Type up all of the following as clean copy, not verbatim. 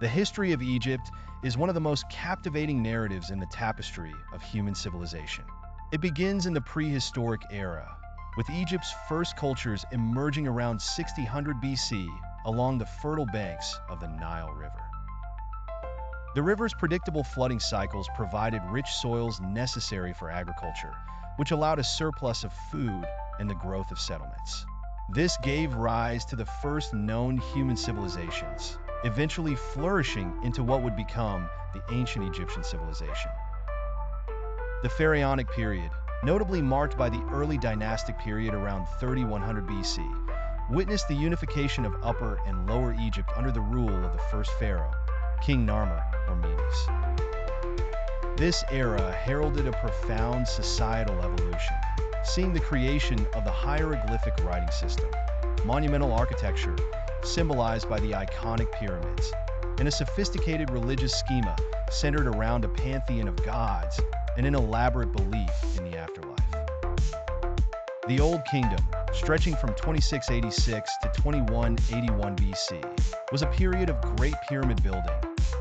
The history of Egypt is one of the most captivating narratives in the tapestry of human civilization. It begins in the prehistoric era, with Egypt's first cultures emerging around 6000 BC along the fertile banks of the Nile River. The river's predictable flooding cycles provided rich soils necessary for agriculture, which allowed a surplus of food and the growth of settlements. This gave rise to the first known human civilizations, eventually flourishing into what would become the ancient Egyptian civilization. The Pharaonic period, notably marked by the early dynastic period around 3100 BC, witnessed the unification of Upper and Lower Egypt under the rule of the first pharaoh, King Narmer or Menes. This era heralded a profound societal evolution, seeing the creation of the hieroglyphic writing system, monumental architecture symbolized by the iconic pyramids, and a sophisticated religious schema centered around a pantheon of gods and an elaborate belief in the afterlife. The Old Kingdom, stretching from 2686 to 2181 BC, was a period of great pyramid building,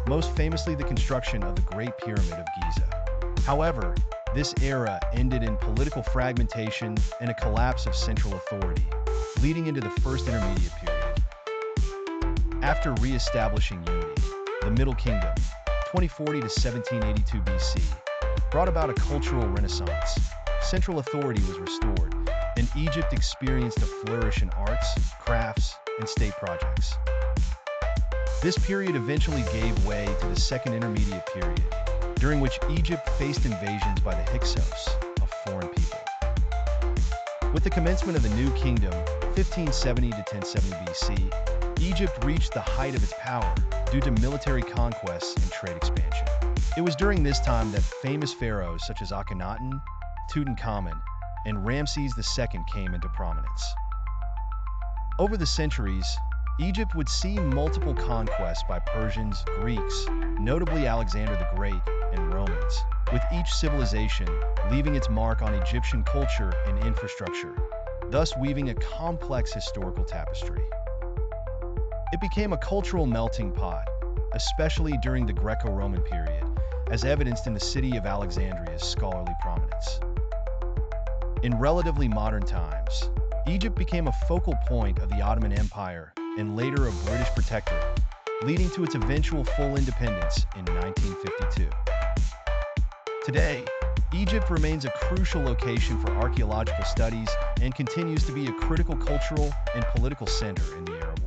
most famously the construction of the Great Pyramid of Giza. However, this era ended in political fragmentation and a collapse of central authority, leading into the First Intermediate period. After re-establishing unity, the Middle Kingdom, 2040 to 1782 BC, brought about a cultural renaissance. Central authority was restored, and Egypt experienced a flourish in arts, crafts, and state projects. This period eventually gave way to the Second Intermediate period, during which Egypt faced invasions by the Hyksos, a foreign people. With the commencement of the New Kingdom, 1570 to 1070 BC, Egypt reached the height of its power due to military conquests and trade expansion. It was during this time that famous pharaohs such as Akhenaten, Tutankhamun, and Ramses II came into prominence. Over the centuries, Egypt would see multiple conquests by Persians, Greeks, notably Alexander the Great, and Romans, with each civilization leaving its mark on Egyptian culture and infrastructure, thus weaving a complex historical tapestry. It became a cultural melting pot, especially during the Greco-Roman period, as evidenced in the city of Alexandria's scholarly prominence. In relatively modern times, Egypt became a focal point of the Ottoman Empire and later a British protectorate, leading to its eventual full independence in 1952. Today, Egypt remains a crucial location for archaeological studies and continues to be a critical cultural and political center in the Arab